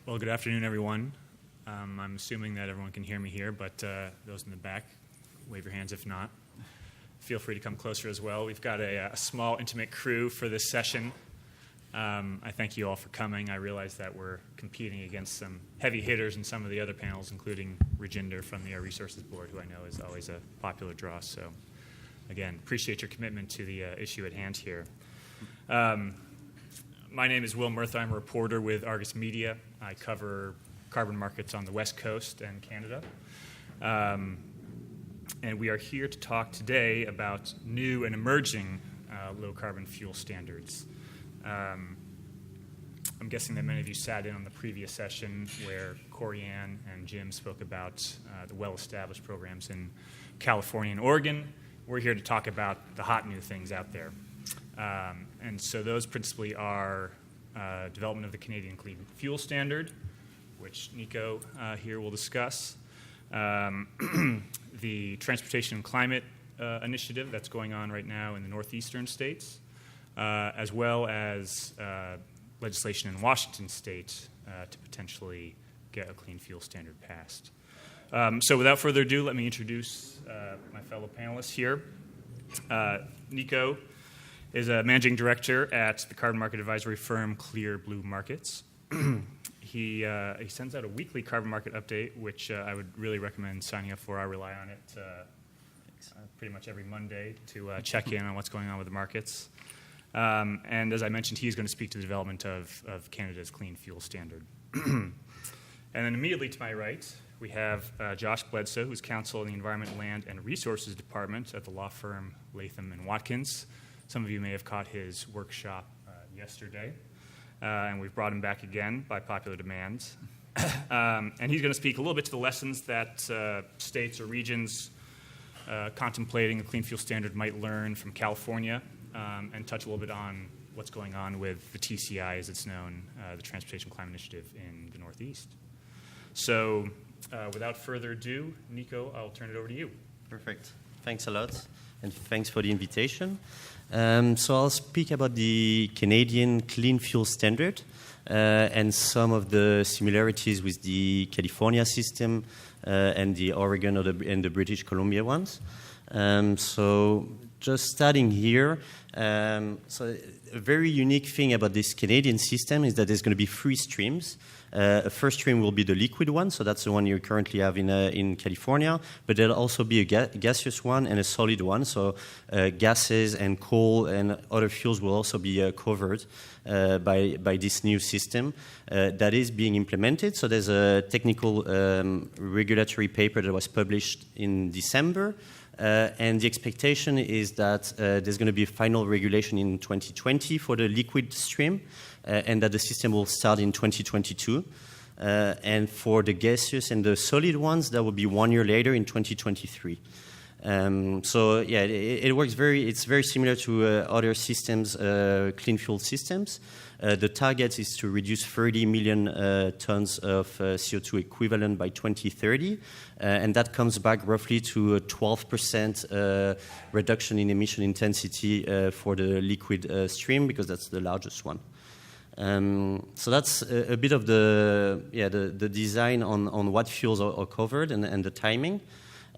Well, good afternoon, everyone. I'm assuming that everyone can hear me here, but those in the back, wave your hands if not. Feel free to come closer as well. We've got a small, intimate crew for this session. I thank you all for coming. I realize that we're competing against some heavy hitters in some of the other panels, including Reginder from the Air Resources Board, who I know is always a popular draw. So, again, appreciate your commitment to the issue at hand here. My name is Will Murtha. I'm a reporter with Argus Media. I cover carbon markets on the West Coast and Canada. And we are here to talk today about new and emerging low-carbon fuel standards. I'm guessing that many of you sat in on the previous session where Corianne and Jim spoke about the well-established programs in California and Oregon. We're here to talk about the hot new things out there. And so those principally are development of the Canadian Clean Fuel Standard, which Nico here will discuss, the Transportation and Climate Initiative that's going on right now in the northeastern states, as well as legislation in Washington state to potentially get a clean fuel standard passed. So without further ado, let me introduce my fellow panelists here. Nico is a managing director at the carbon market advisory firm Clear Blue Markets. He sends out a weekly carbon market update, which I would really recommend signing up for. I rely on it pretty much every Monday to check in on what's going on with the markets. And as I mentioned, he's going to speak to the development of Canada's clean fuel standard. And then immediately to my right, we have Josh Bledsoe, who's counsel in the Environment, Land, and Resources Department at the law firm Latham & Watkins. Some of you may have caught his workshop yesterday, and we've brought him back again by popular demand. And he's going to speak a little bit to the lessons that states or regions contemplating a clean fuel standard might learn from California, and touch a little bit on what's going on with the TCI, as it's known, the Transportation Climate Initiative in the Northeast. So without further ado, Nico, I'll turn it over to you. Perfect. Thanks a lot, and thanks for the invitation. So I'll speak about the Canadian Clean Fuel Standard and some of the similarities with the California system and the Oregon and the British Columbia ones. So just starting here, so a very unique thing about this Canadian system is that there's going to be three streams. A first stream will be the liquid one, so that's the one you currently have in California, but there'll also be a gaseous one and a solid one, so gases and coal and other fuels will also be covered by this new system that is being implemented. So there's a technical regulatory paper that was published in December, and the expectation is that there's going to be a final regulation in 2020 for the liquid stream, and that the system will start in 2022. And for the gaseous and the solid ones, that will be 1 year later in 2023. So yeah, it works it's very similar to other systems, clean fuel systems. The target is to reduce 30 million tons of CO2 equivalent by 2030, and that comes back roughly to a 12% reduction in emission intensity for the liquid stream, because that's the largest one. So that's a bit of the design on what fuels are covered and the timing.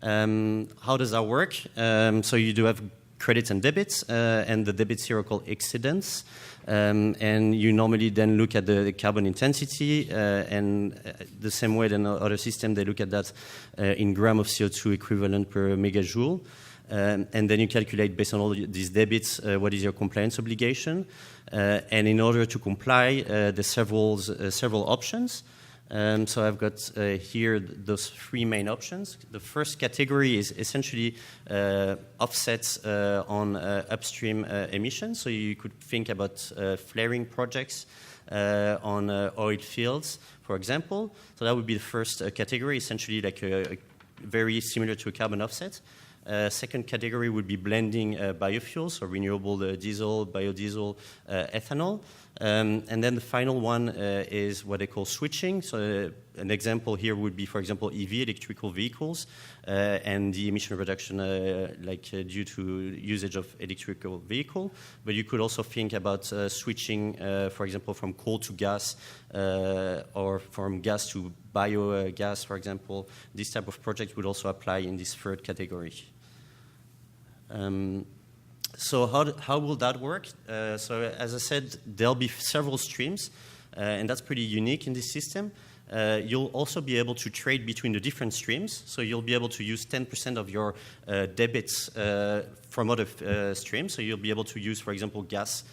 How does that work? So you do have credits and debits, and the debits here are called excedents. And you normally then look at the carbon intensity, and the same way than other systems, they look at that in gram of CO2 equivalent per megajoule. And then you calculate, based on all these debits, what is your compliance obligation. And in order to comply, there's several options. So I've got here those three main options. The first category is essentially offsets on upstream emissions. So you could think about flaring projects on oil fields, for example. So that would be the first category, essentially like very similar to a carbon offset. Second category would be blending biofuels, so renewable diesel, biodiesel, ethanol. And then the final one is what they call switching, so an example here would be, for example, EV, electrical vehicles, and the emission reduction due to usage of electrical vehicle. But you could also think about switching, for example, from coal to gas or from gas to biogas, for example. This type of project would also apply in this third category. So how will that work? So as I said, there'll be several streams, and that's pretty unique in this system. You'll also be able to trade between the different streams. So you'll be able to use 10% of your debits from other streams. So you'll be able to use, for example, gas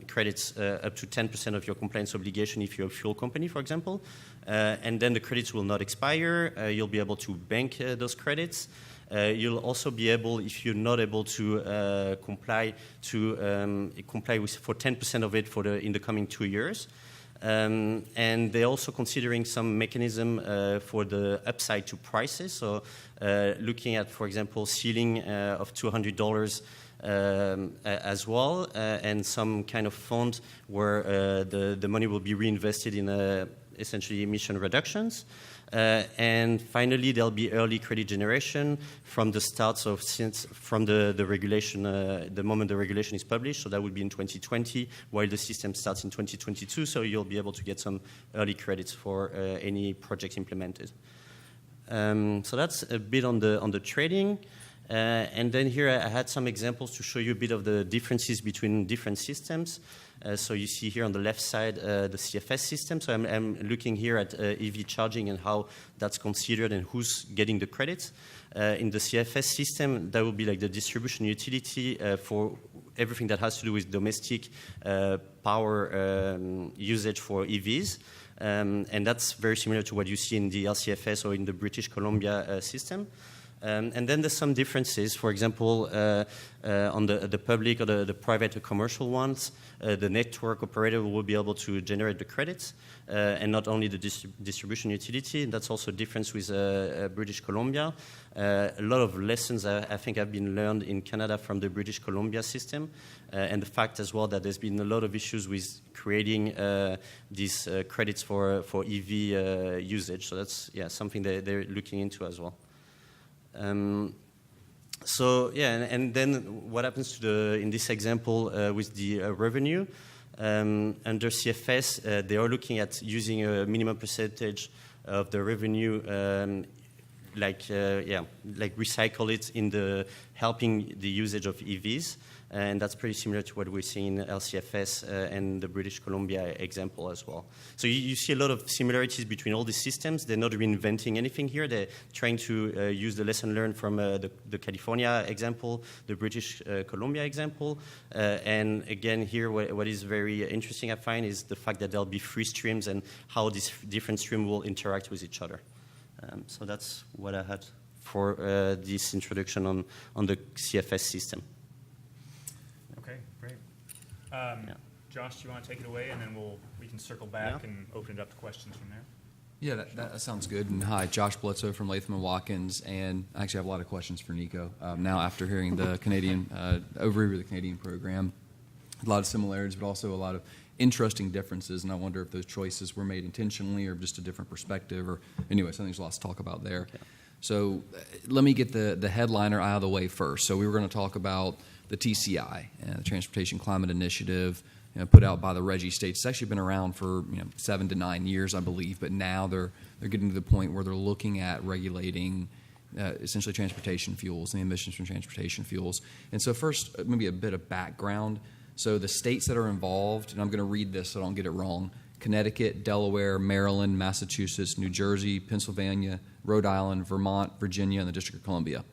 credits up to 10% of your compliance obligation if you're a fuel company, for example. And then the credits will not expire. You'll be able to bank those credits. You'll also be able, if you're not able to comply with for 10% of it in the coming 2 years. And they're also considering some mechanism for the upside to prices. So looking at, for example, ceiling of $200 as well, and some kind of fund where the money will be reinvested in essentially emission reductions. And finally, there'll be early credit generation from the start, so from the regulation, the moment the regulation is published, so that would be in 2020, while the system starts in 2022, so you'll be able to get some early credits for any project implemented. So that's a bit on the trading. And then here I had some examples to show you a bit of the differences between different systems. So you see here on the left side the CFS system. So I'm looking here at EV charging and how that's considered and who's getting the credits. In the CFS system, that will be like the distribution utility for everything that has to do with domestic power usage for EVs. And that's very similar to what you see in the LCFS or in the British Columbia system. And then there's some differences. For example, on the public or the private or commercial ones, the network operator will be able to generate the credits, and not only the distribution utility. And that's also a difference with British Columbia. A lot of lessons I think have been learned in Canada from the British Columbia system, and the fact as well that there's been a lot of issues with creating these credits for EV usage. So that's something that they're looking into as well. And then what happens in this example with the revenue under CFS, they are looking at using a minimum percentage of the revenue, like recycle it in the helping the usage of EVs, and that's pretty similar to what we're seeing in LCFS and the British Columbia example as well. So you see a lot of similarities between all these systems. They're not reinventing anything here. They're trying to use the lesson learned from the California example, the British Columbia example. And again, here what is very interesting, I find, is the fact that there'll be 3 streams and how these different streams will interact with each other. So that's what I had for this introduction on the CFS system. Okay, great. Josh, do you want to take it away, and then we can circle back and open it up to questions from there? Yeah, that sounds good. And hi, Josh Bledsoe from Latham & Watkins, and I actually have a lot of questions for Nico. Now, after hearing the Canadian overview of the Canadian program, a lot of similarities, but also a lot of interesting differences, and I wonder if those choices were made intentionally or just a different perspective. Or anyway, so I think there's lots to talk about there. Yeah. So let me get the headliner out of the way first. So we were going to talk about the TCI, the Transportation Climate Initiative, put out by the RGGI states. It's actually been around for 7 to 9 years, I believe, but now they're getting to the point where they're looking at regulating essentially transportation fuels and the emissions from transportation fuels. And so first, maybe a bit of background. So the states that are involved, and I'm going to read this so I don't get it wrong: Connecticut, Delaware, Maryland, Massachusetts, New Jersey, Pennsylvania, Rhode Island, Vermont, Virginia, and the District of Columbia.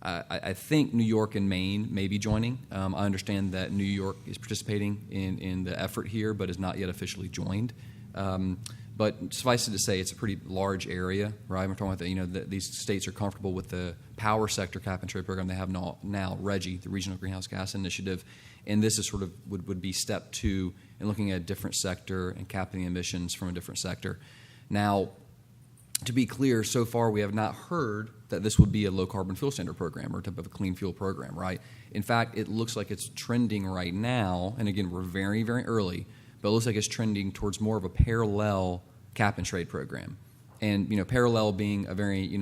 I think New York and Maine may be joining. I understand that New York is participating in the effort here, but is not yet officially joined. But suffice it to say, it's a pretty large area, right? We're talking about these states are comfortable with the power sector cap and trade program they have now RGGI, the Regional Greenhouse Gas Initiative, and this is sort of would be step 2 in looking at a different sector and capping emissions from a different sector. Now, to be clear, so far we have not heard that this would be a low-carbon fuel standard program or type of a clean fuel program, right? In fact, it looks like it's trending right now, and again, we're very, very early, but it looks like it's trending towards more of a parallel cap and trade program. And parallel being a very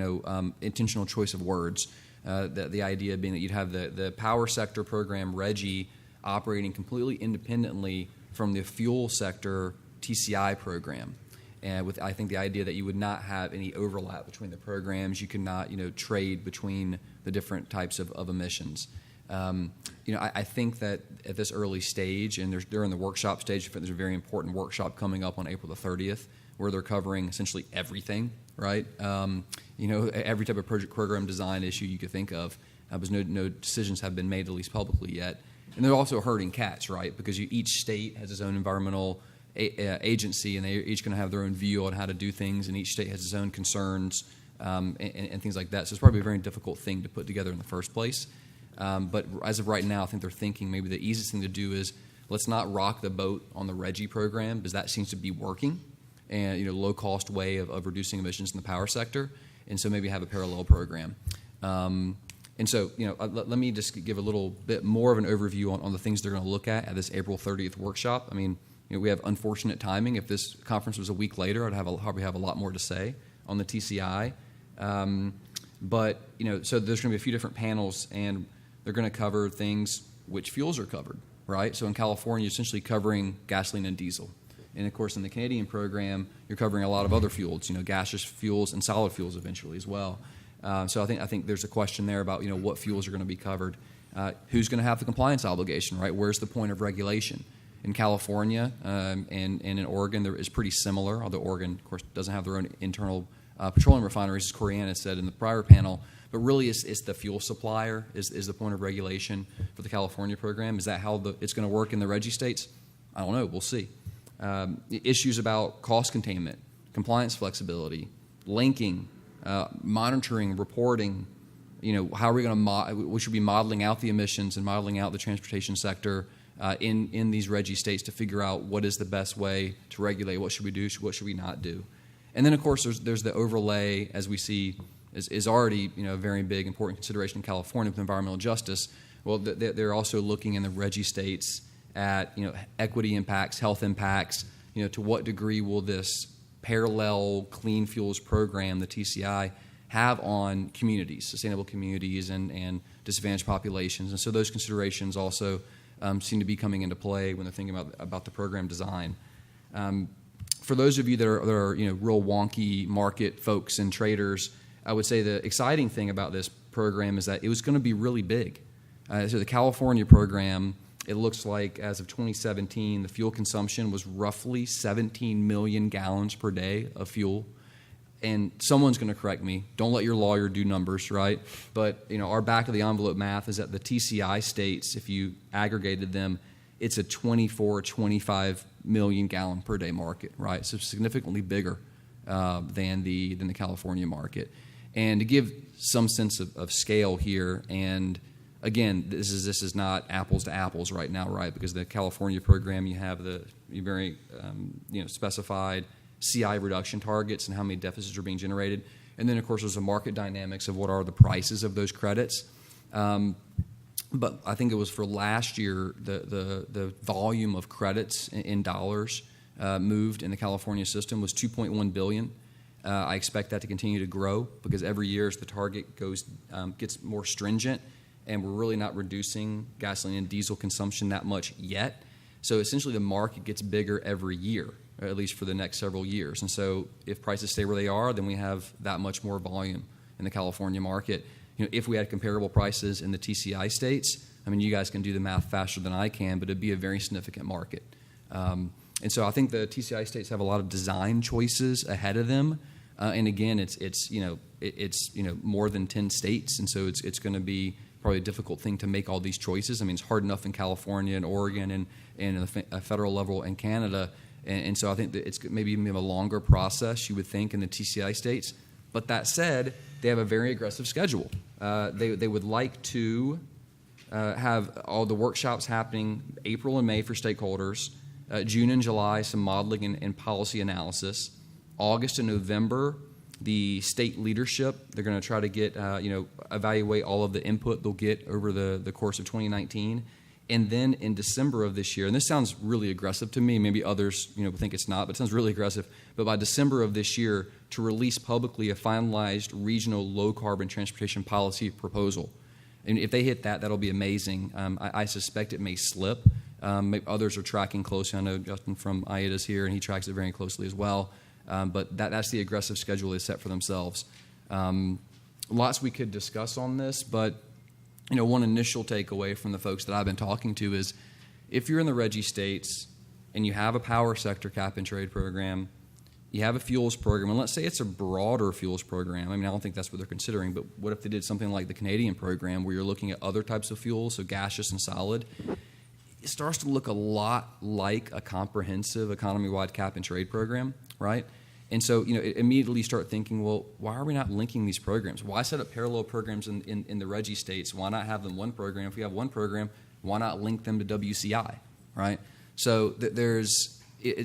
intentional choice of words. The idea being that you'd have the power sector program, RGGI, operating completely independently from the fuel sector TCI program. And with, I think, the idea that you would not have any overlap between the programs, you could not trade between the different types of emissions. I think that at this early stage, and during the workshop stage, there's a very important workshop coming up on April the 30th, where they're covering essentially everything, right? Every type of project program design issue you could think of, because no decisions have been made, at least publicly yet. And they're also herding cats, right? Because each state has its own environmental agency, and they're each going to have their own view on how to do things, and each state has its own concerns and things like that. So it's probably a very difficult thing to put together in the first place. But as of right now, I think they're thinking maybe the easiest thing to do is let's not rock the boat on the RGGI program, because that seems to be working, and low-cost way of reducing emissions in the power sector, and so maybe have a parallel program. And so, let me just give a little bit more of an overview on the things they're going to look at this April 30th workshop. I mean, we have unfortunate timing. If this conference was a week later, I'd probably have a lot more to say on the TCI. But so there's going to be a few different panels, and they're going to cover things which fuels are covered, right? So in California, you're essentially covering gasoline and diesel. And of course, in the Canadian program, you're covering a lot of other fuels, gaseous fuels and solid fuels eventually as well. So I think there's a question there about what fuels are going to be covered. Who's going to have the compliance obligation, right? Where's the point of regulation? In California and in Oregon, there is pretty similar, although Oregon, of course, doesn't have their own internal petroleum refineries, as Corianna said in the prior panel. But really, it's the fuel supplier is the point of regulation for the California program. Is that how it's going to work in the RGGI states? I don't know. We'll see. Issues about cost containment, compliance flexibility, linking, monitoring, reporting. How are we going to we should be modeling out the emissions and modeling out the transportation sector in these RGGI states to figure out what is the best way to regulate. What should we do? What should we not do? And then, of course, there's the overlay, as we see, is already a very big, important consideration in California with environmental justice. Well, they're also looking in the RGGI states at equity impacts, health impacts. To what degree will this parallel clean fuels program, the TCI, have on communities, sustainable communities, and disadvantaged populations? And so those considerations also seem to be coming into play when they're thinking about the program design. For those of you that are real wonky market folks and traders, I would say the exciting thing about this program is that it was going to be really big. So the California program, it looks like as of 2017, the fuel consumption was roughly 17 million gallons per day of fuel. And someone's going to correct me. Don't let your lawyer do numbers, right? But our back-of-the-envelope math is that the TCI states, if you aggregated them, it's a 24, 25 million gallon per day market, right? So significantly bigger than the California market. And to give some sense of scale here, and again, this is not apples to apples right now, right? Because the California program, you have the very specified CI reduction targets and how many deficits are being generated. And then, of course, there's the market dynamics of what are the prices of those credits. But I think it was for last year, the volume of credits in dollars moved in the California system was $2.1 billion. I expect that to continue to grow because every year as the target gets more stringent, and we're really not reducing gasoline and diesel consumption that much yet. So essentially the market gets bigger every year, or at least for the next several years. And so if prices stay where they are, then we have that much more volume in the California market. If we had comparable prices in the TCI states, I mean, you guys can do the math faster than I can, but it'd be a very significant market. And so I think the TCI states have a lot of design choices ahead of them. And again, it's more than 10 states, and so it's going to be probably a difficult thing to make all these choices. I mean, it's hard enough in California and Oregon and at the federal level in Canada. And so I think that it's maybe even a longer process, you would think, in the TCI states. But that said, they have a very aggressive schedule. They would like to have all the workshops happening April and May for stakeholders, June and July, some modeling and policy analysis, August and November, the state leadership. They're going to try to get, evaluate all of the input they'll get over the course of 2019. And then in December of this year, and this sounds really aggressive to me, maybe others think it's not, but it sounds really aggressive. But by December of this year, to release publicly a finalized regional low-carbon transportation policy proposal. And if they hit that, that'll be amazing. I suspect it may slip. Maybe others are tracking closely. I know Justin from IATA's here, and he tracks it very closely as well. But that's the aggressive schedule they set for themselves. Lots we could discuss on this, but one initial takeaway from the folks that I've been talking to is if you're in the RGGI states and you have a power sector cap and trade program, you have a fuels program, and let's say it's a broader fuels program. I mean, I don't think that's what they're considering, but what if they did something like the Canadian program where you're looking at other types of fuels, so gaseous and solid? It starts to look a lot like a comprehensive economy-wide cap and trade program, right? And so, immediately start thinking, well, why are we not linking these programs? Why set up parallel programs in the RGGI states? Why not have them one program? If we have one program, why not link them to WCI, right? So there's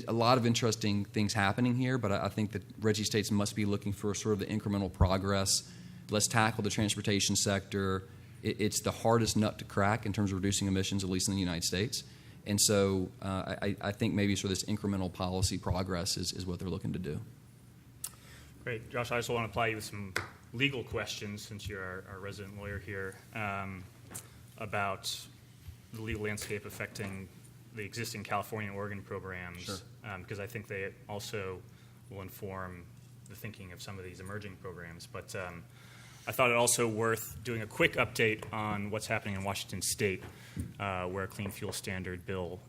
a lot of interesting things happening here, but I think that RGGI states must be looking for sort of the incremental progress. Let's tackle the transportation sector. It's the hardest nut to crack in terms of reducing emissions, at least in the United States. And so I think maybe sort of this incremental policy progress is what they're looking to do. Great. Josh, I also want to apply you with some legal questions, since you're our resident lawyer here, about the legal landscape affecting the existing California and Oregon programs. Sure. Because I think they also will inform the thinking of some of these emerging programs. But I thought it also worth doing a quick update on what's happening in Washington State, where a Clean Fuel Standard bill,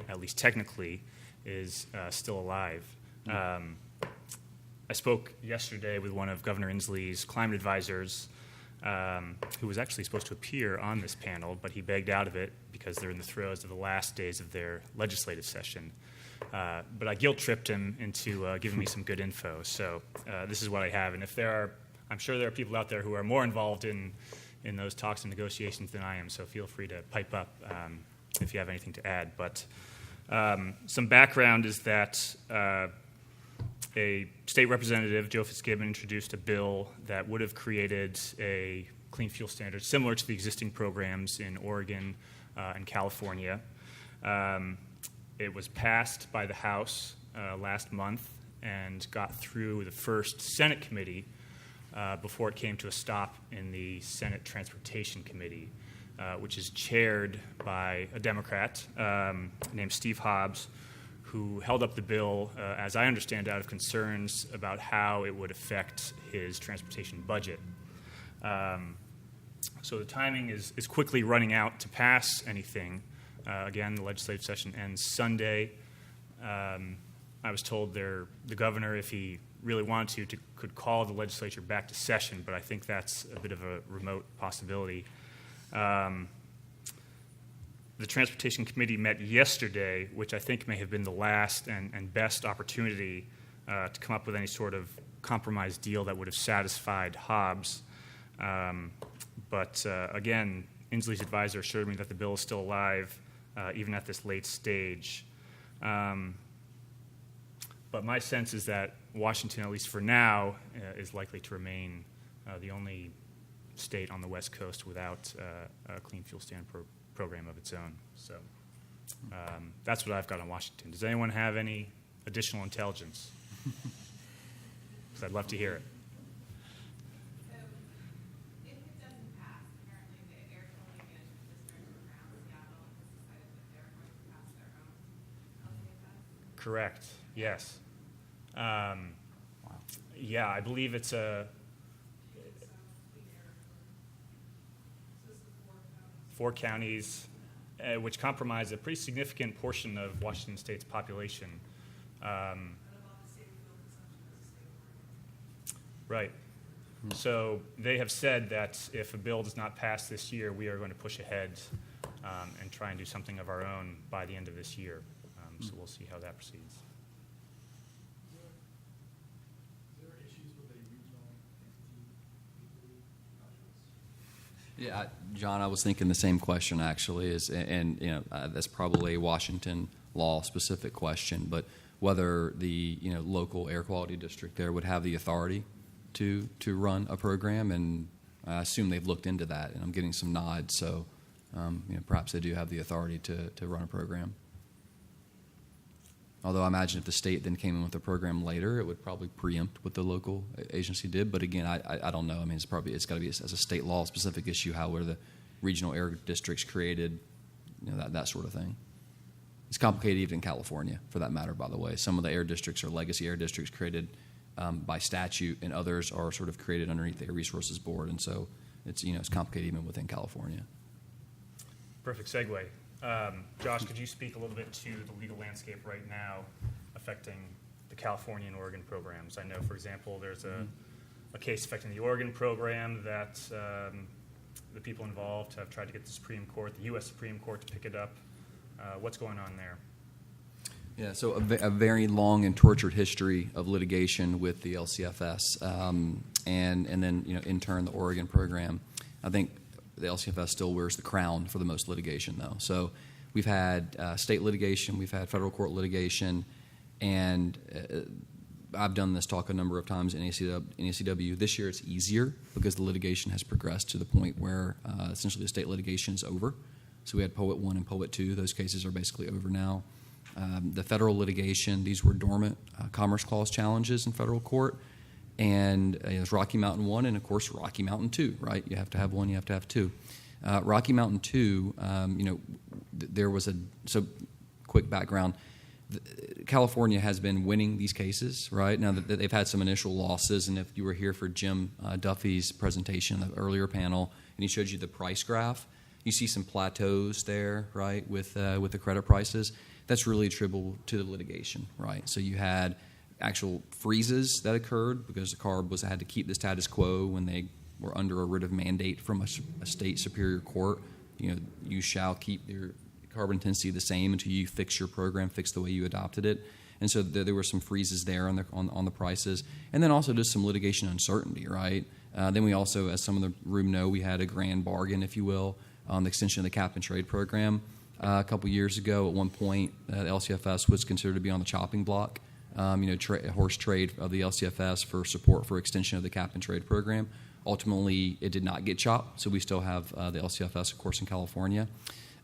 at least technically, is still alive. I spoke yesterday with one of Governor Inslee's climate advisors, who was actually supposed to appear on this panel, but he begged out of it because they're in the throes of the last days of their legislative session. But I guilt-tripped him into giving me some good info. So this is what I have. And I'm sure there are people out there who are more involved in those talks and negotiations than I am, so feel free to pipe up if you have anything to add. But some background is that a state representative, Joe Fitzgibbon, introduced a bill that would have created a clean fuel standard similar to the existing programs in Oregon and California. It was passed by the House last month and got through the first Senate committee before it came to a stop in the Senate Transportation Committee, which is chaired by a Democrat named Steve Hobbs, who held up the bill, as I understand, out of concerns about how it would affect his transportation budget. So the timing is quickly running out to pass anything. Again, the legislative session ends Sunday. I was told the governor, if he really wanted to, could call the legislature back to session, but I think that's a bit of a remote possibility. The Transportation Committee met yesterday, which I think may have been the last and best opportunity to come up with any sort of compromise deal that would have satisfied Hobbs. But again, Inslee's advisor assured me that the bill is still alive, even at this late stage. But my sense is that Washington, at least for now, is likely to remain the only state on the West Coast without a clean fuel standard program of its own. So that's what I've got on Washington. Does anyone have any additional intelligence? Because I'd love to hear it. So if it doesn't pass, apparently the air quality management district around Seattle has decided that they're going to pass their own LCFS? Correct. Yes. Yeah, I believe it's a four counties, which comprise a pretty significant portion of Washington State's population. Right. So they have said that if a bill does not pass this year, we are going to push ahead and try and do something of our own by the end of this year. So we'll see how that proceeds. Yeah, John, I was thinking the same question actually, that's probably a Washington law specific question, but whether the local air quality district there would have the authority to run a program, and I assume they've looked into that, and I'm getting some nods. So Perhaps they do have the authority to run a program. Although I imagine if the state then came in with a program later, it would probably preempt what the local agency did. But again, I don't know. I mean, it's got to be as a state law specific issue. How were the regional air districts created? That sort of thing. It's complicated even in California, for that matter. By the way, some of the air districts are legacy air districts created by statute, and others are sort of created underneath the Air Resources Board, and so it's complicated even within California. Perfect segue. Josh, could you speak a little bit to the legal landscape right now affecting the California and Oregon programs? I know, for example, there's a case affecting the Oregon program that the people involved have tried to get the Supreme Court, the U.S. Supreme Court, to pick it up. What's going on there? Yeah, so a very long and tortured history of litigation with the LCFS, and then in turn the Oregon program. I think the LCFS still wears the crown for the most litigation, though. So we've had state litigation, we've had federal court litigation, and I've done this talk a number of times in NACW. This year it's easier because the litigation has progressed to the point where essentially the state litigation is over. So we had Poet 1 and Poet 2. Those cases are basically over now. The federal litigation, these were dormant Commerce Clause challenges in federal court. And there's Rocky Mountain 1 and, of course, Rocky Mountain 2, right? You have to have one, you have to have two. Rocky Mountain 2, there was so quick background. California has been winning these cases, right? Now that they've had some initial losses, and if you were here for Jim Duffy's presentation, the earlier panel, and he showed you the price graph, you see some plateaus there, right, with the credit prices. That's really attributable to the litigation, right? So you had actual freezes that occurred because the CARB had to keep the status quo when they were under a writ of mandate from a state superior court. You shall keep your carbon intensity the same until you fix your program, fix the way you adopted it. And so there were some freezes there on the prices. And then also just some litigation uncertainty, right? Then we also, as some of the room know, we had a grand bargain, if you will, on the extension of the cap and trade program. A couple years ago, at one point, the LCFS was considered to be on the chopping block. Horse trade of the LCFS for support for extension of the cap and trade program. Ultimately, it did not get chopped, so we still have the LCFS, of course, in California.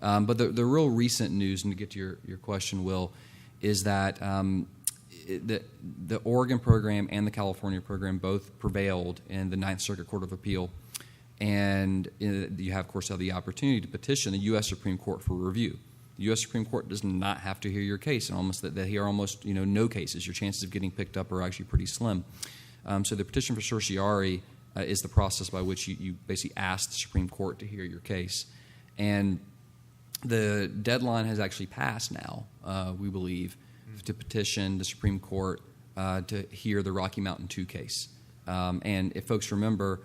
But the real recent news, and to get to your question, Will, is that the Oregon program and the California program both prevailed in the Ninth Circuit Court of Appeal. And you have, of course, the opportunity to petition the U.S. Supreme Court for review. The U.S. Supreme Court does not have to hear your case, and they hear almost no cases. Your chances of getting picked up are actually pretty slim. So the petition for certiorari is the process by which you basically ask the Supreme Court to hear your case. And the deadline has actually passed now, we believe, to petition the Supreme Court to hear the Rocky Mountain 2 case. And if folks remember,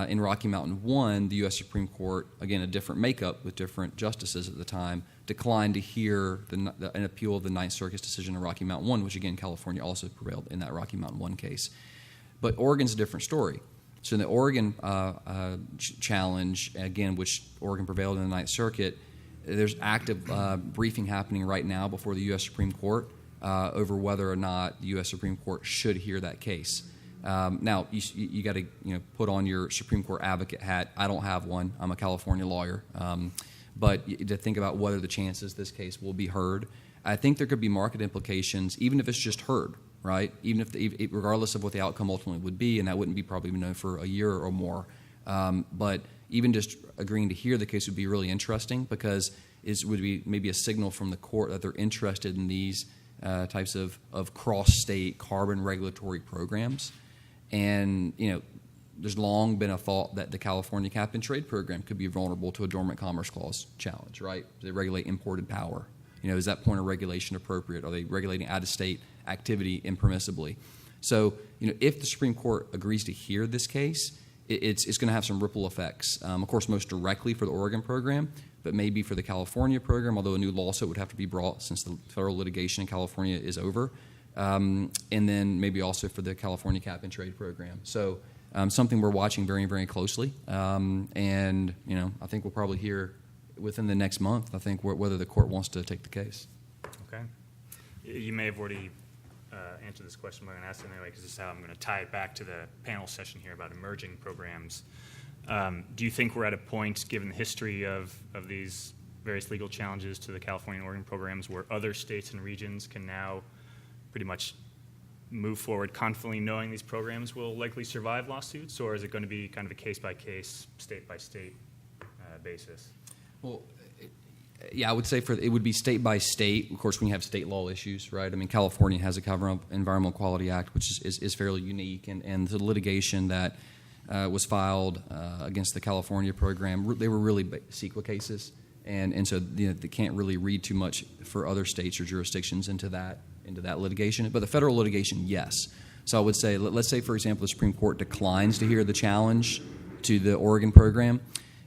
in Rocky Mountain 1, the U.S. Supreme Court, again, a different makeup with different justices at the time, declined to hear an appeal of the Ninth Circuit's decision in Rocky Mountain 1, which, again, California also prevailed in that Rocky Mountain 1 case. But Oregon's a different story. So in the Oregon challenge, again, which Oregon prevailed in the Ninth Circuit, there's active briefing happening right now before the U.S. Supreme Court over whether or not the U.S. Supreme Court should hear that case. Now, you got to put on your Supreme Court advocate hat. I don't have one. I'm a California lawyer. But to think about whether the chances this case will be heard, I think there could be market implications, even if it's just heard, right? Even if, regardless of what the outcome ultimately would be, and that wouldn't be probably known for a year or more. But even just agreeing to hear the case would be really interesting because it would be maybe a signal from the court that they're interested in these types of cross-state carbon regulatory programs. And, there's long been a thought that the California cap and trade program could be vulnerable to a dormant Commerce Clause challenge, right? They regulate imported power. Is that point of regulation appropriate? Are they regulating out-of-state activity impermissibly? So, if the Supreme Court agrees to hear this case, it's going to have some ripple effects. Of course, most directly for the Oregon program, but maybe for the California program, although a new lawsuit would have to be brought since the federal litigation in California is over. And then maybe also for the California cap and trade program. So something we're watching very, very closely. And, I think we'll probably hear within the next month, I think, whether the court wants to take the case. Okay. You may have already answered this question, but I'm going to ask it anyway because this is how I'm going to tie it back to the panel session here about emerging programs. Do you think we're at a point, given the history of these various legal challenges to the California and Oregon programs, where other states and regions can now pretty much move forward confidently knowing these programs will likely survive lawsuits, or is it going to be kind of a case-by-case, state-by-state basis? Well, yeah, I would say it would be state by state. Of course, when you have state law issues, right? I mean, California has a Environmental Quality Act, which is fairly unique, and the litigation that was filed against the California program, they were really CEQA cases, and so they can't really read too much for other states or jurisdictions into that litigation. But the federal litigation, yes. So I would say, let's say, for example, the Supreme Court declines to hear the challenge to the Oregon program.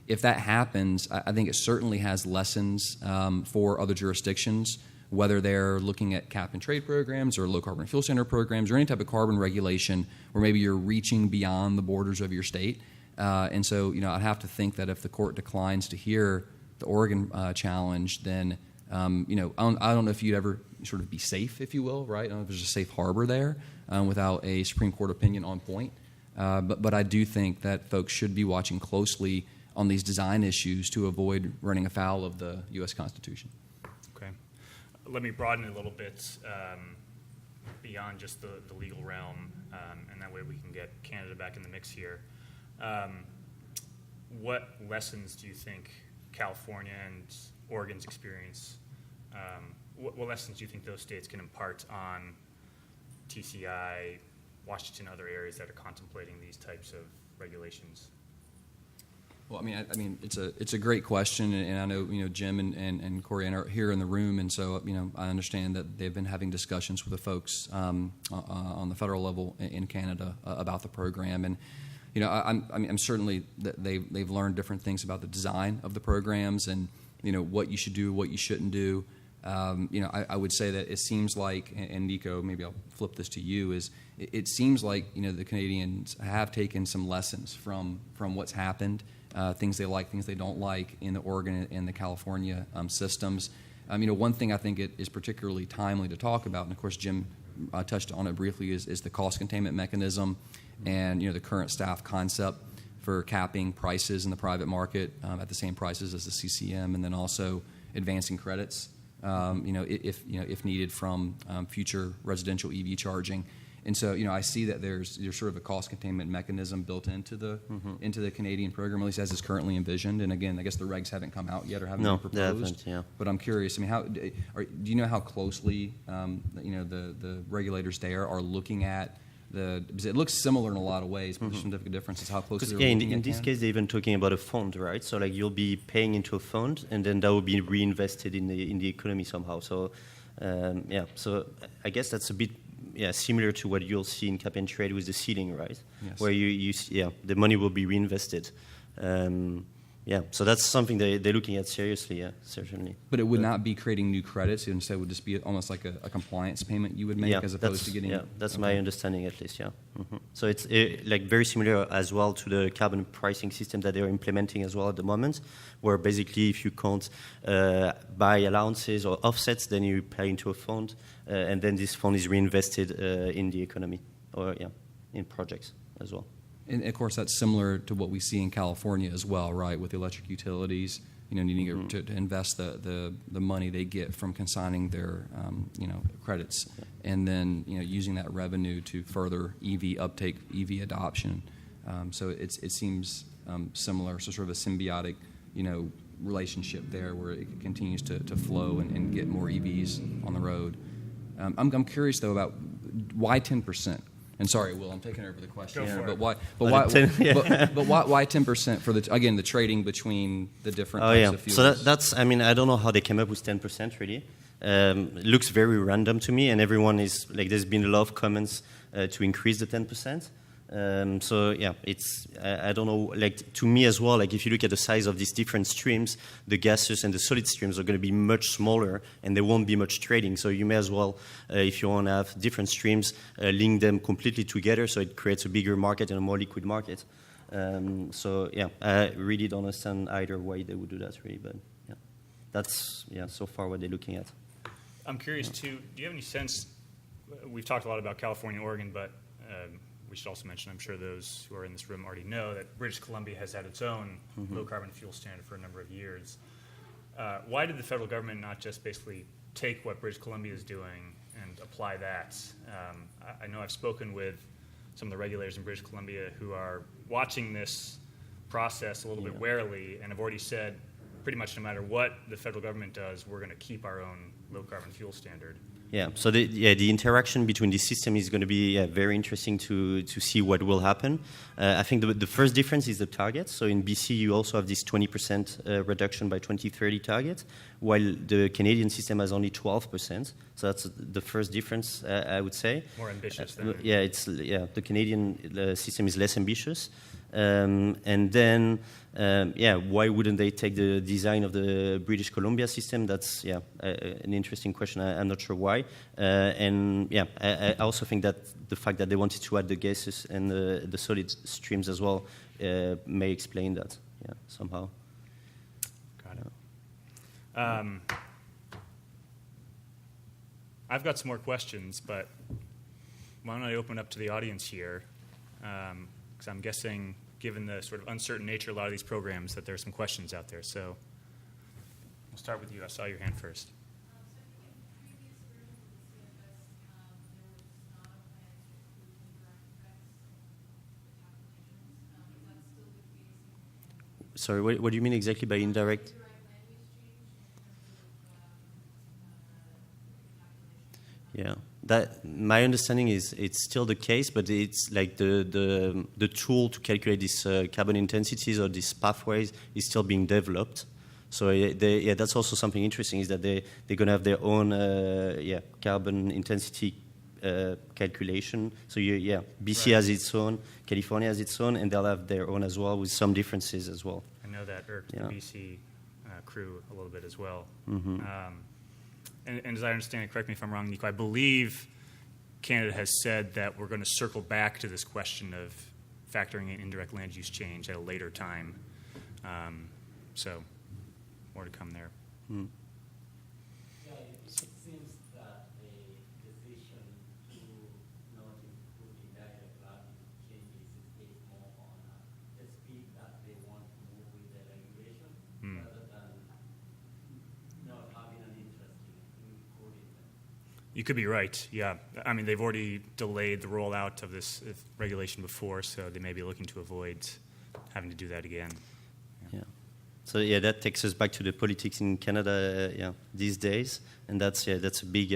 If that happens, I think it certainly has lessons for other jurisdictions, whether they're looking at cap-and-trade programs or low-carbon fuel standard programs or any type of carbon regulation where maybe you're reaching beyond the borders of your state. And so, I'd have to think that if the court declines to hear the Oregon challenge, then, I don't know if you'd ever sort of be safe, if you will, right? I don't know if there's a safe harbor there without a Supreme Court opinion on point. But I do think that folks should be watching closely on these design issues to avoid running afoul of the U.S. Constitution. Okay. Let me broaden it a little bit beyond just the legal realm, and that way we can get Canada back in the mix here. What lessons do you think California and Oregon's experience, what lessons do you think those states can impart on TCI, Washington, other areas that are contemplating these types of regulations? Well, I mean, it's a great question, and I know Jim and Corey are here in the room, and so I understand that they've been having discussions with the folks on the federal level in Canada about the program, and I'm certainly that they've learned different things about the design of the programs and what you should do, what you shouldn't do. I would say that it seems like, and Nico, maybe I'll flip this to you, is it seems like the Canadians have taken some lessons from what's happened. Things they like, things they don't like in the Oregon and the California systems. One thing I think it is particularly timely to talk about, and of course Jim touched on it briefly, is the cost containment mechanism and the current staff concept for capping prices in the private market at the same prices as the CCM, and then also advancing credits, if needed from future residential EV charging. And so, I see that there's sort of a cost containment mechanism built into the Canadian program, at least as it's currently envisioned. And again, I guess the regs haven't come out yet or haven't been proposed. Yeah. But I'm curious. Do you know how closely the regulators there are looking at because it looks similar in a lot of ways, but there's some significant differences. How closely they're looking in this case, they're even talking about a fund, right? So like you'll be paying into a fund, and then that will be reinvested in the economy somehow. So so I guess that's a bit. Yeah, similar to what you'll see in cap and trade with the ceiling, right? Yes. Where the money will be reinvested. So that's something they're looking at seriously, certainly. But it would not be creating new credits. Instead, it would just be almost like a compliance payment you would make as opposed to getting... Yeah, that's my understanding at least, yeah. Mm-hmm. So it's like very similar as well to the carbon pricing system that they're implementing as well at the moment, where basically if you can't buy allowances or offsets, then you pay into a fund, and then this fund is reinvested in the economy or in projects as well. And of course, that's similar to what we see in California as well, right? With electric utilities, needing to invest the money they get from consigning their credits, and then using that revenue to further EV uptake, EV adoption. So it seems similar, so sort of a symbiotic relationship there, where it continues to flow and get more EVs on the road. I'm curious though about why 10%. And sorry, Will, I'm taking over the question. Go for but it. why? But why 10% for the trading between the different types of fuels? So that's I don't know how they came up with 10% really. It looks very random to me, and everyone is like, there's been a lot of comments to increase the 10%. It's I don't know. Like to me as well. Like if you look at the size of these different streams, the gaseous and the solid streams are going to be much smaller, and there won't be much trading. So you may as well, if you want to have different streams, link them completely together, so it creates a bigger market and a more liquid market. I really don't understand either way they would do that really, but that's so far what they're looking at. I'm curious too. Do you have any sense? We've talked a lot about California, Oregon, but we should also mention, I'm sure those who are in this room already know, that British Columbia has had its own low-carbon fuel standard for a number of years. Why did the federal government not just basically take what British Columbia is doing and apply that? I know I've spoken with some of the regulators in British Columbia who are watching this process a little bit warily and have already said pretty much no matter what the federal government does, we're going to keep our own low-carbon fuel standard. Yeah, so the interaction between these systems is going to be very interesting to see what will happen. I think the first difference is the target. So in BC, you also have this 20% reduction by 2030 target, while the Canadian system has only 12%. So that's the first difference, I would say. More ambitious than... the Canadian system is less ambitious. And then, why wouldn't they take the design of the British Columbia system? That's an interesting question. I'm not sure why. I also think that the fact that they wanted to add the gases and the solid streams as well may explain that. Yeah, somehow. Got it. I've got some more questions, but why don't I open up to the audience here? Because I'm guessing, given the sort of uncertain nature of a lot of these programs, that there are some questions out there. So we'll start with you. I saw your hand first. So I think in previous versions of the CFS, there was not a plan to include indirect effects in the calculations. Is that still the case? Sorry, what do you mean exactly by indirect? Indirect land use change in terms of calculations. Yeah, that my understanding is it's still the case, but it's like the tool to calculate these carbon intensities or these pathways is still being developed. So that's also something interesting, is that they're going to have their own carbon intensity calculation. So BC has its own, California has its own, and they'll have their own as well, with some differences as well. I know that irked the BC crew a little bit as well. And as I understand it, correct me if I'm wrong, Nico, I believe Canada has said that we're going to circle back to this question of factoring in indirect land use change at a later time. So more to come there. Yeah, it seems that the decision to not include indirect land changes is based more on the speed that they want to move with the regulation rather than not having an interest in including them. You could be right, yeah. I mean, they've already delayed the rollout of this regulation before, so they may be looking to avoid having to do that again. Yeah. So that takes us back to the politics in Canada these days, and that's a big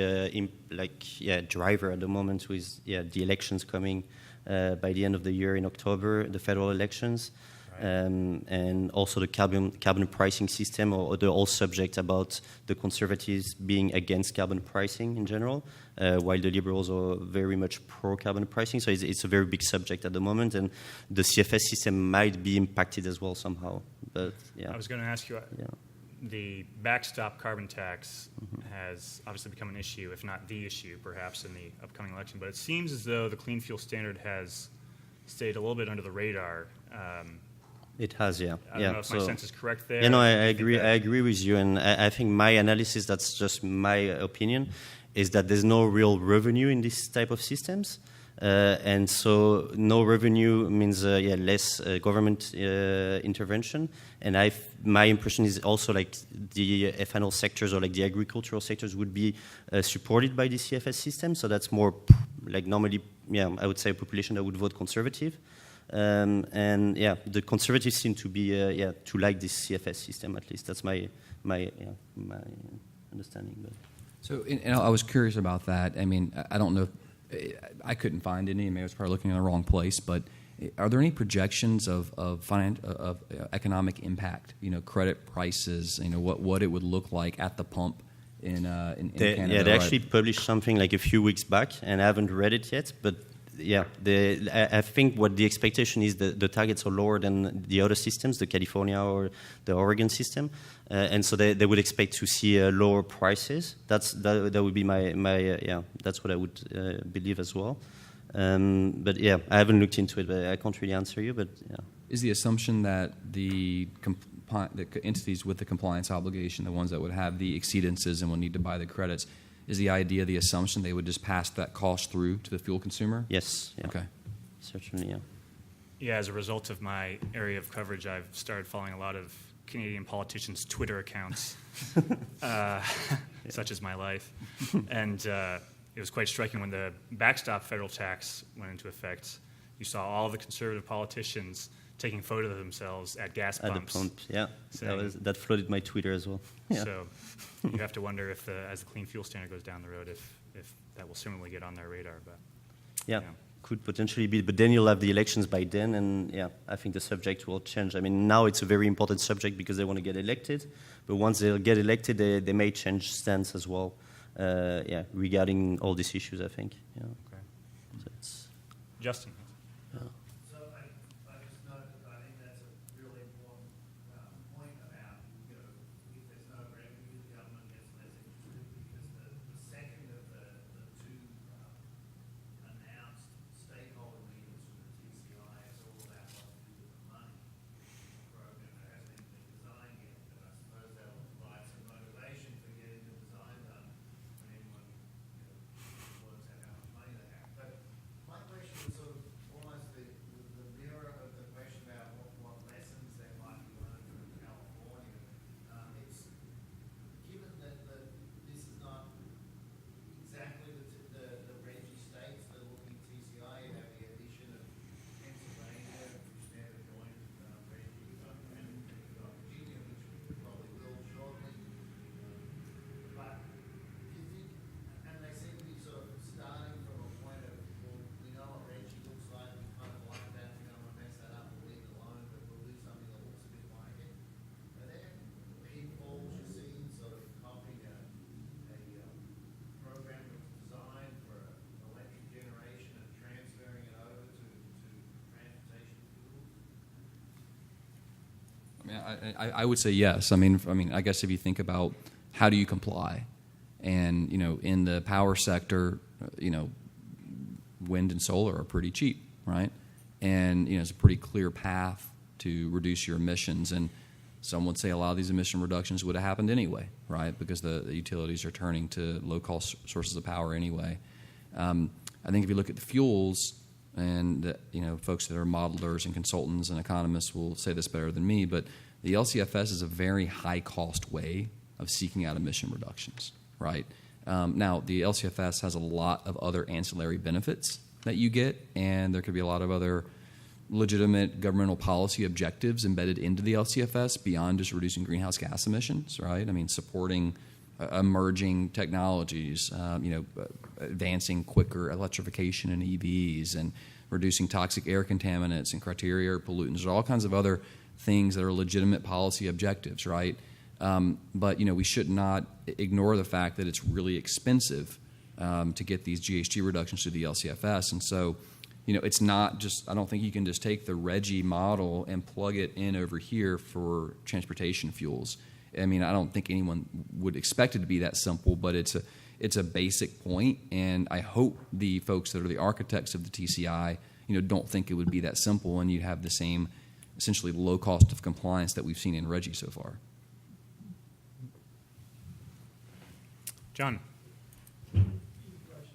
driver at the moment with the elections coming by the end of the year in October, the federal elections. And also the carbon pricing system, or the whole subject about the Conservatives being against carbon pricing in general, while the Liberals are very much pro-carbon pricing. So it's a very big subject at the moment, and the CFS system might be impacted as well somehow. But I was going to ask you, the backstop carbon tax has obviously become an issue, if not the issue, perhaps, in the upcoming election. But it seems as though the Clean Fuel Standard has stayed a little bit under the radar. It has, I don't know if my sense is correct there. I agree. I agree with you, and I think my analysis, that's just my opinion, is that there's no real revenue in this type of systems, and so no revenue means less government intervention. And my impression is also like the ethanol sectors or like the agricultural sectors would be supported by the CFS system. So that's more like normally, I would say a population that would vote Conservative. The Conservatives seem to be to like this CFS system, at least. That's my understanding. But. So, and I was curious about that. I mean, I don't know. I couldn't find any. Maybe I was probably looking in the wrong place. But are there any projections of economic impact? Credit prices. What it would look like at the pump in Canada. Yeah, they actually published something like a few weeks back, and I haven't read it yet, but. I think what the expectation is that the targets are lower than the other systems, the California or the Oregon system, and so they would expect to see lower prices. That would be my that's what I would believe as well. But I haven't looked into it, but I can't really answer you. But is the assumption that the entities with the compliance obligation, the ones that would have the exceedances and will need to buy the credits, is the assumption they would just pass that cost through to the fuel consumer? Yes. Yeah. Okay. certainly, yeah. Yeah, as a result of my area of coverage, I've started following a lot of Canadian politicians' Twitter accounts, such as my life. And it was quite striking when the backstop federal tax went into effect. You saw all the conservative politicians taking photos of themselves at gas At pumps. the pump, yeah. saying- That flooded my Twitter as well. Yeah. So you have to wonder if, as the clean fuel standard goes down the road, if that will similarly get on their radar. But Yeah, yeah. could potentially be, but then you'll have the elections by then, and yeah, I think the subject will change. I mean, now it's a very important subject because they want to get elected, but once they get elected, they may change stance as well. Yeah, regarding all these issues, I think. Yeah. Okay. So it's, Justin. So I just noted, I think that's a really important point about, you know, if there's no revenue, the government gets less interested because the second of the two announced stakeholder meetings from the TCI is all about what to do with the money. The program that hasn't even been designed yet, but I suppose that will provide some motivation for getting the design done when anyone, you know, works out how much money they have. But my question is sort of almost the mirror of the question about what lessons they might be learned from California. It's given that this is not exactly the Reggie states that are looking at TCI, you have the addition of Pennsylvania, which never joined Reggie, and you've got Virginia, which probably will shortly. But do you think, and they seem to be sort of starting from a point of, well, we know what Reggie looks like, we kind of like that, we don't want to mess that up, we'll leave it alone, but we'll do something that looks a bit like it. Are there pitfalls you see in sort of copying a program that's designed for electric generation and transferring it over to transportation fuels? I mean, I would say yes. I mean, I guess if you think about how do you comply, and you know, in the power sector, you know, wind and solar are pretty cheap, right? And you know, it's a pretty clear path to reduce your emissions. And some would say a lot of these emission reductions would have happened anyway, right? Because the utilities are turning to low-cost sources of power anyway. I think if you look at the fuels, and you know, folks that are modelers and consultants and economists will say this better than me, but the LCFS is a very high-cost way of seeking out emission reductions, right? Now, the LCFS has a lot of other ancillary benefits that you get, and there could be a lot of other legitimate governmental policy objectives embedded into the LCFS beyond just reducing greenhouse gas emissions, right? I mean, supporting emerging technologies, advancing quicker electrification in EVs and reducing toxic air contaminants and criteria air pollutants. There are all kinds of other things that are legitimate policy objectives, right? But, you know, we should not ignore the fact that it's really expensive to get these GHG reductions through the LCFS. And so, you know, it's not just, I don't think you can just take the Reggie model and plug it in over here for transportation fuels. I mean, I don't think anyone would expect it to be that simple, but it's a basic point, and I hope the folks that are the architects of the TCI, you know, don't think it would be that simple, and you'd have the same, essentially, low cost of compliance that we've seen in Reggie so far. John. Question for Josh.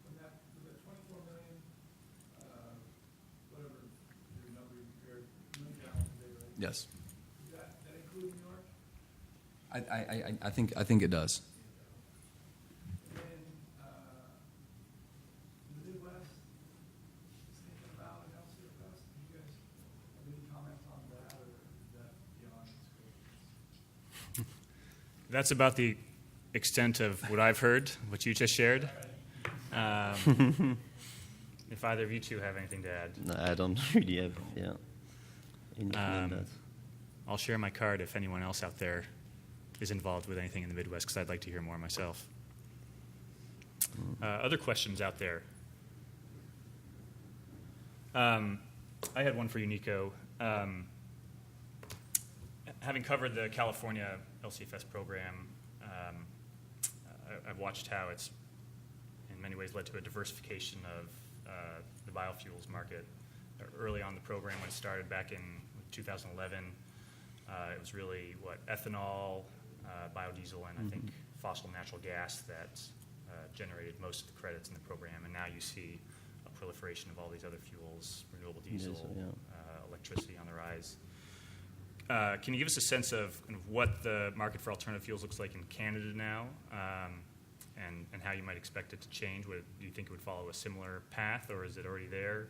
When that 24 million, whatever your number you compared, million gallons a day, right? Yes, Does that include New York? I think it does. And then, in the Midwest, just thinking about an LCFS, do you guys have any comments on that, or is that beyond scope? That's about the extent of what I've heard, what you just shared. If either of you two have anything to add, no, I don't really have, anything on that. I'll share my card if anyone else out there is involved with anything in the Midwest, because I'd like to hear more myself. Other questions out there? I had one for you, Nico. Having covered the California LCFS program, I've watched how it's in many ways led to a diversification of the biofuels market. Early on the program, when it started back in 2011, it was really ethanol, biodiesel, and I think fossil natural gas that generated most of the credits in the program. And now you see proliferation of all these other fuels, renewable diesel, Diesel, yeah. electricity on the rise. Can you give us a sense of kind of what the market for alternative fuels looks like in Canada now, and how you might expect it to change? Do you think it would follow a similar path, or is it already there?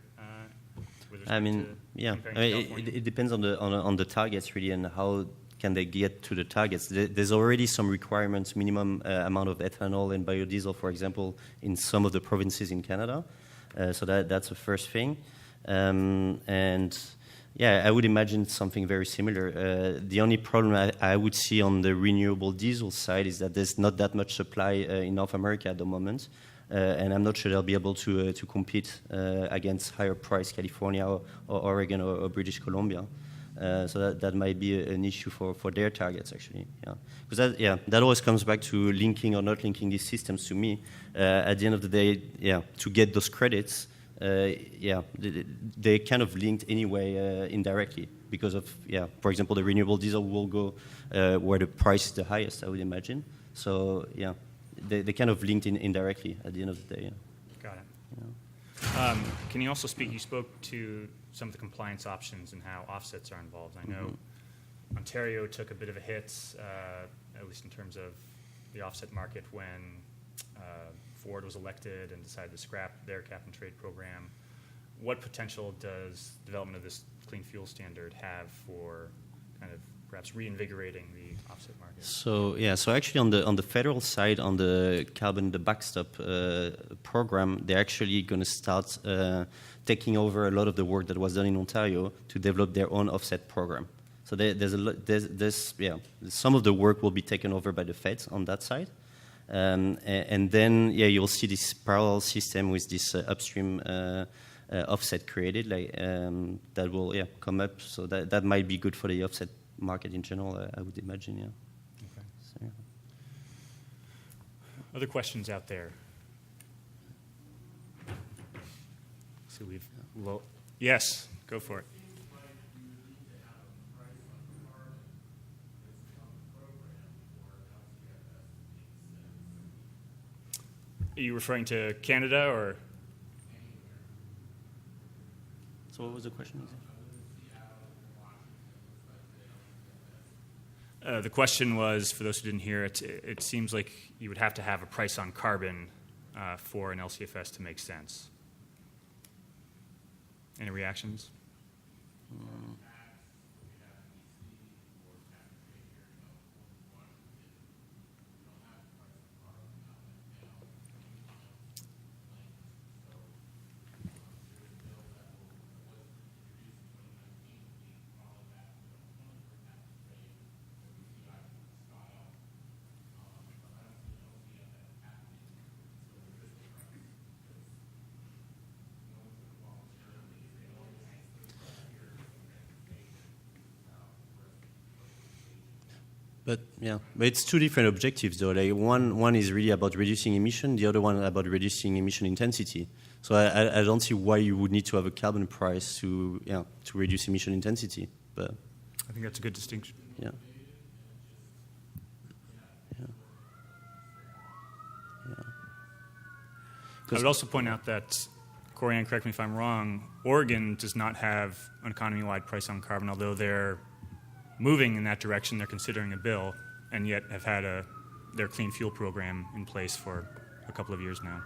With respect I mean, to yeah. comparing I to mean, California? it depends on the targets really, and how can they get to the targets. There's already some requirements, minimum amount of ethanol and biodiesel, for example, in some of the provinces in Canada. So that's the first thing. And yeah, I would imagine something very similar. The only problem I would see on the renewable diesel side is that there's not that much supply in North America at the moment. And I'm not sure they'll be able to compete against higher price California or Oregon or British Columbia. So that might be an issue for their targets, actually. Yeah, because that always comes back to linking or not linking these systems to me. At the end of the day, to get those credits, they kind of linked anyway indirectly because of for example, the renewable diesel will go where the price is the highest, I would imagine. So they kind of linked indirectly at the end of the day. Yeah. Got it. Yeah. Can you also speak? You spoke to some of the compliance options and how offsets are involved. I know Ontario took a bit of a hit, at least in terms of the offset market, when Ford was elected and decided to scrap their cap-and-trade program. What potential does development of this clean fuel standard have for kind of perhaps reinvigorating the offset market? So actually on the federal side, on the backstop program, they're actually going to start taking over a lot of the work that was done in Ontario to develop their own offset program. So there's some of the work will be taken over by the feds on that side, and then you'll see this parallel system with this upstream offset created that will come up. So that might be good for the offset market in general, I would imagine. Yeah. Okay. So, Other questions out there? So yes, go for it. Are you referring to Canada or? So what was the question? The question was, for those who didn't hear it, it seems like you would have to have a price on carbon for an LCFS to make sense. Any reactions? But it's two different objectives though. Like one is really about reducing emission, the other one about reducing emission intensity. So I don't see why you would need to have a carbon price to reduce emission intensity. But I think that's a good distinction. Yeah. I would also point out that, Corianne, correct me if I'm wrong, Oregon does not have an economy-wide price on carbon, although they're moving in that direction. They're considering a bill, and yet have had their clean fuel program in place for a couple of years now.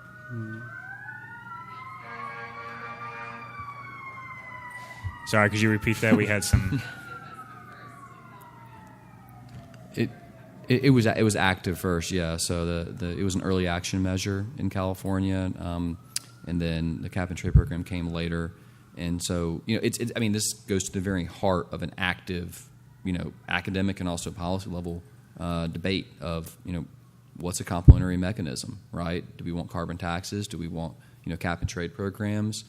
Sorry, could you repeat that? We had some. It was active first, yeah. So it was an early action measure in California, and then the cap and trade program came later. And so I mean, this goes to the very heart of an active, academic and also policy level debate of what's a complementary mechanism, right? Do we want carbon taxes? Do we want cap and trade programs?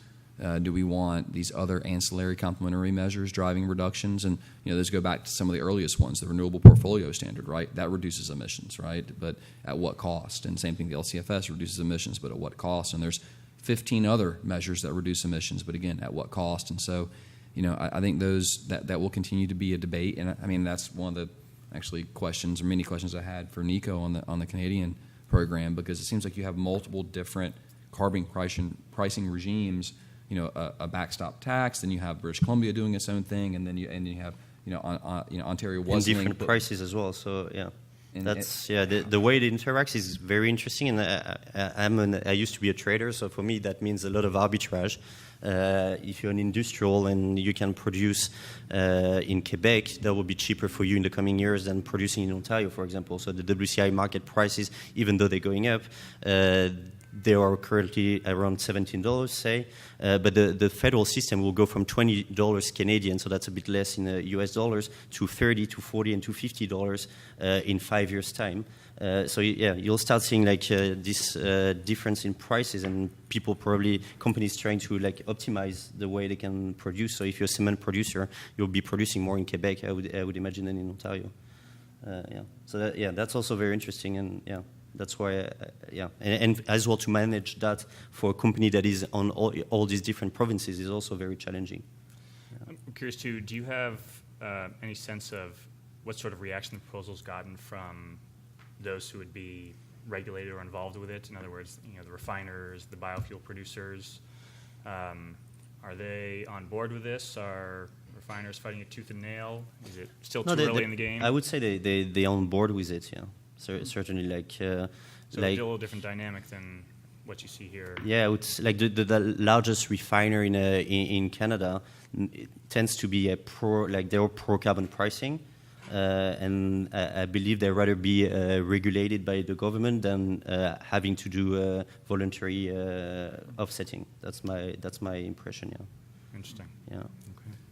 Do we want these other ancillary complementary measures driving reductions? And those go back to some of the earliest ones, the renewable portfolio standard, right? That reduces emissions, right? But at what cost? And same thing, the LCFS reduces emissions, but at what cost? And there's 15 other measures that reduce emissions, but again, at what cost? And so, I think that will continue to be a debate. And I mean, that's one of the actually questions or many questions I had for Nico on the Canadian program, because it seems like you have multiple different carbon pricing regimes, a backstop tax. Then you have British Columbia doing its own thing, and then you have Ontario was and different prices as well. So yeah. The way it interacts is very interesting, and I used to be a trader, so for me that means a lot of arbitrage. If you're an industrial and you can produce in Quebec, that will be cheaper for you in the coming years than producing in Ontario, for example. So the WCI market prices, even though they're going up, they are currently around $17, say, but the federal system will go from $20 Canadian, so that's a bit less in US dollars, to $30 to $40 and to $50 in 5 years' time. So yeah, you'll start seeing like this difference in prices, and companies trying to like optimize the way they can produce. So if you're a cement producer, you'll be producing more in Quebec, I would imagine, than in Ontario. So that's also very interesting, and yeah. That's why, and as well to manage that for a company that is on all these different provinces is also very challenging. Yeah. I'm curious too, do you have any sense of what sort of reaction the proposal's gotten from those who would be regulated or involved with it? In other words, the refiners, the biofuel producers. Are they on board with this? Are refiners fighting it tooth and nail? Is it still too early in the game? I would say they're on board with it, yeah. So certainly, so it's a little different dynamic than what you see here. Yeah, it's like the largest refiner in Canada tends to be they're pro carbon pricing, and I believe they'd rather be regulated by the government than having to do voluntary offsetting. That's my impression. Yeah. Interesting. Yeah. Okay.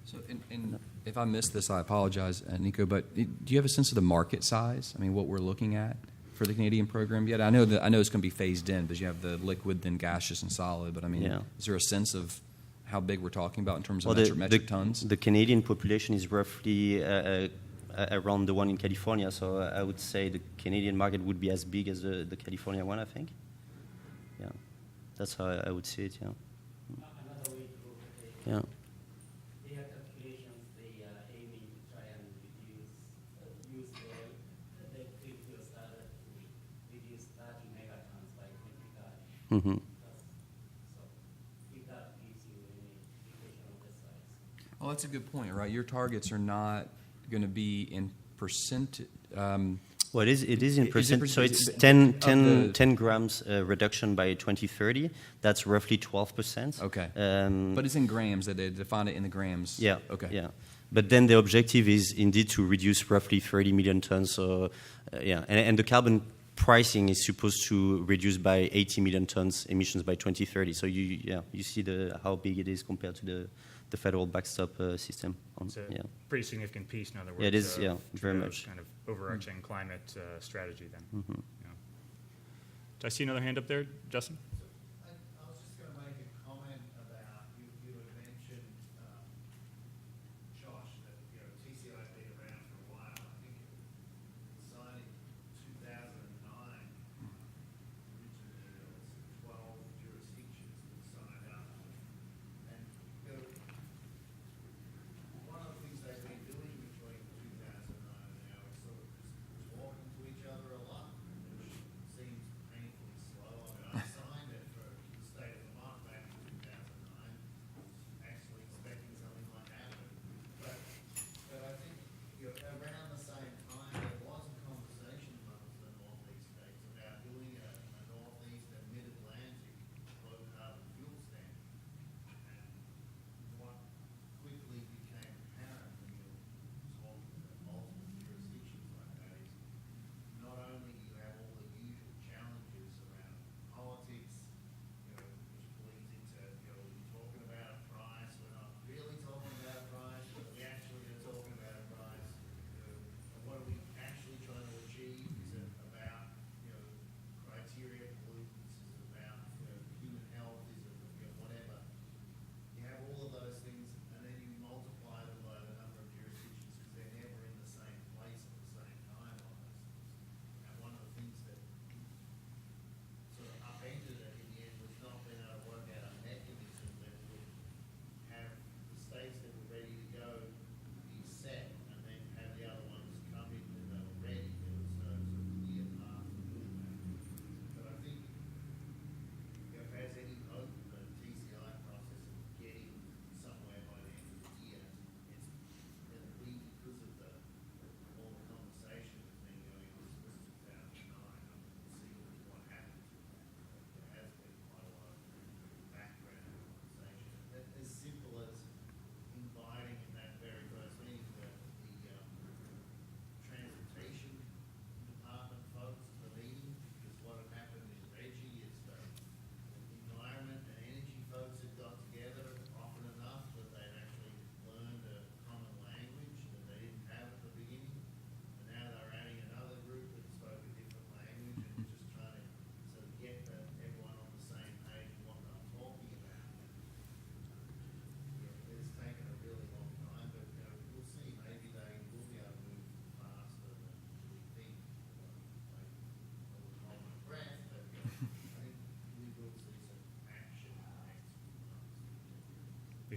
So, and if I missed this, I apologize, Nico. But do you have a sense of the market size? I mean, what we're looking at for the Canadian program yet? I know it's going to be phased in, because you have the liquid, then gaseous, and solid. But I mean, is there a sense of how big we're talking about in terms of metric tons? The Canadian population is roughly around the one in California. So I would say the Canadian market would be as big as the California one, I think. Yeah, that's how I would see it. Yeah. Another way to look at it. Yeah. Their calculations, they are aiming to try and use the clean fuel standard to reduce 30 megatons by 2030. Mm-hmm. So if that gives you any indication of the size. Oh, that's a good point, right? Your targets are not going to be in percent. Well, it is in percent. So it's 10 grams reduction by 2030. That's roughly 12%. Okay. But it's in grams. That they define it in the grams. Yeah. Okay. Yeah. But then the objective is indeed to reduce roughly 30 million tons. So, and the carbon pricing is supposed to reduce by 80 million tons emissions by 2030. So you see how big it is compared to the federal backstop system. It's a pretty significant piece, in other words. Yeah, it is. Very much. Kind of overarching climate strategy. Then. Mm-hmm. Yeah. Do I see another hand up there, Justin? I was just going to make a comment about you had mentioned, Josh, that TCI has been around for a while. I think it was signed in 2009. Originally, there was 12 jurisdictions that signed up, and one of the things they've been doing between 2009 and now is sort of just talking to each other a lot, which seems painfully slow. I mean, I signed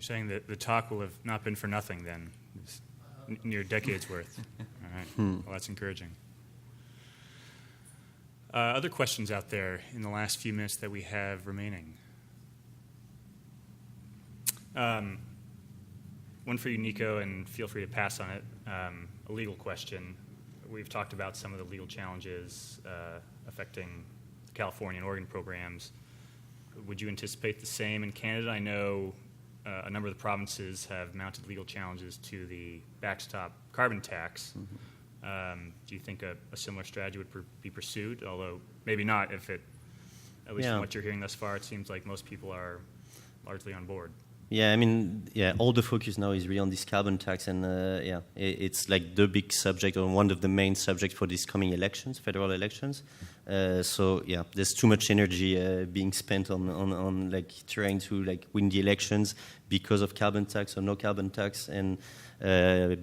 You're saying that the talk will have not been for nothing then, it's near decades worth. All right. Well, that's encouraging. Other questions out there in the last few minutes that we have remaining? One for you, Nico, and feel free to pass on it. A legal question. We've talked about some of the legal challenges affecting the California and Oregon programs. Would you anticipate the same in Canada? I know a number of the provinces have mounted legal challenges to the backstop carbon tax. Do you think a similar strategy would be pursued? Although maybe not if it, at least from what you're hearing thus far, it seems like most people are largely on board. Yeah, I mean, all the focus now is really on this carbon tax, and it's like the big subject or one of the main subjects for these coming elections, federal elections. So there's too much energy being spent on like trying to like win the elections because of carbon tax or no carbon tax, and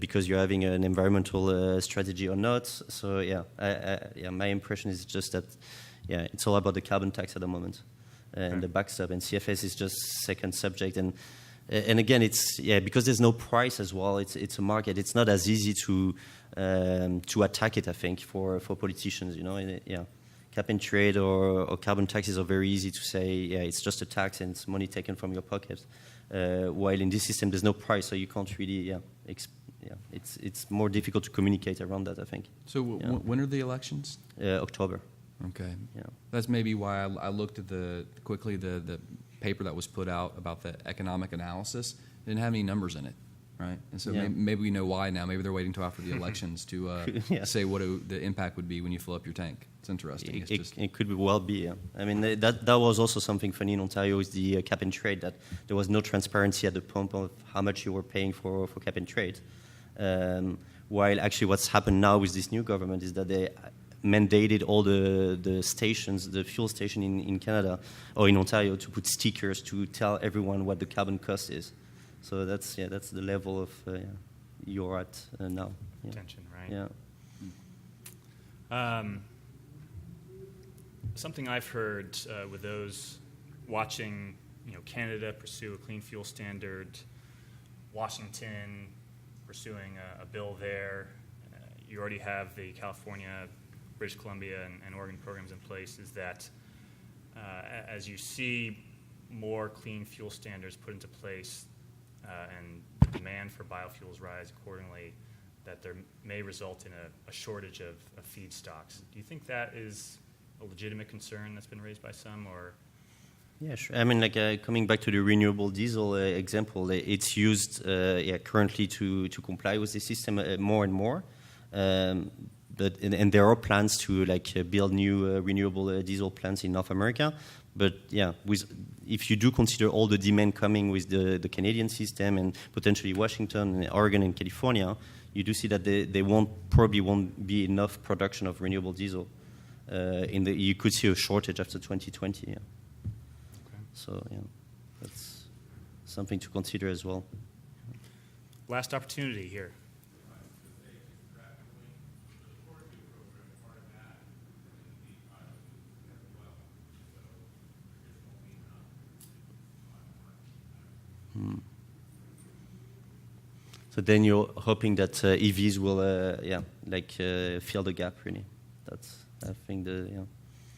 because you're having an environmental strategy or not. So my impression is just that it's all about the carbon tax at the moment. And the backstop, and CFS is just second subject, and again it's because there's no price as well. It's a market. It's not as easy to attack it. I think for politicians, cap and trade or carbon taxes are very easy to say. It's just a tax and it's money taken from your pocket. While in this system there's no price, so you can't really it's more difficult to communicate around that. I think. So when are the elections? October. Okay. Yeah. That's maybe why I looked at the paper that was put out about the economic analysis. It didn't have any numbers in it, right? And so maybe we know why now. Maybe they're waiting till after the elections to say what the impact would be when you fill up your tank. It's interesting. It could well be. Yeah. I mean, that was also something funny in Ontario with the cap and trade, that there was no transparency at the pump of how much you were paying for cap and trade. While actually what's happened now with this new government is that they mandated all the stations, the fuel station in Canada or in Ontario, to put stickers to tell everyone what the carbon cost is. So that's the level of you're at now. Yeah. Attention, right? Yeah. Something I've heard with those watching, Canada pursue a clean fuel standard, Washington pursuing a bill there. You already have the California, British Columbia, and Oregon programs in place. Is that as you see more clean fuel standards put into place and the demand for biofuels rise accordingly, that there may result in a shortage of feedstocks. Do you think that is a legitimate concern that's been raised by some, or? Yeah, sure. I mean, coming back to the renewable diesel example, it's used currently to comply with the system more and more. But there are plans to build new renewable diesel plants in North America. But if you do consider all the demand coming with the Canadian system and potentially Washington, and Oregon, and California, you do see that they probably won't be enough production of renewable diesel. You could see a shortage after 2020. Yeah. Okay. So that's something to consider as well. Last opportunity here. So then you're hoping that EVs will, fill the gap. Really, that's I think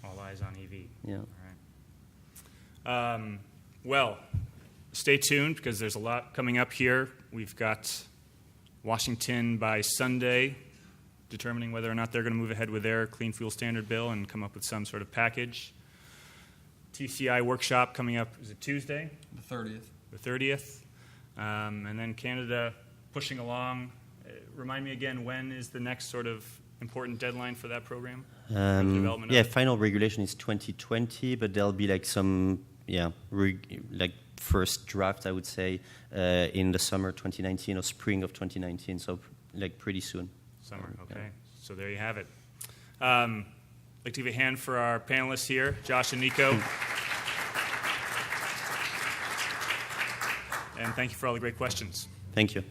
all eyes on EV. Yeah. All right. Well, stay tuned because there's a lot coming up here. We've got Washington by Sunday determining whether or not they're going to move ahead with their clean fuel standard bill and come up with some sort of package. TCI workshop coming up, is it Tuesday? The 30th. The 30th. And then Canada pushing along. Remind me again, when is the next sort of important deadline for that program? Final regulation is 2020, but there'll be some, first draft, I would say, in the summer 2019 or spring of 2019, so pretty soon. Summer, okay. Yeah. So there you have it. I'd like to give a hand for our panelists here, Josh and Nico. And thank you for all the great questions. Thank you.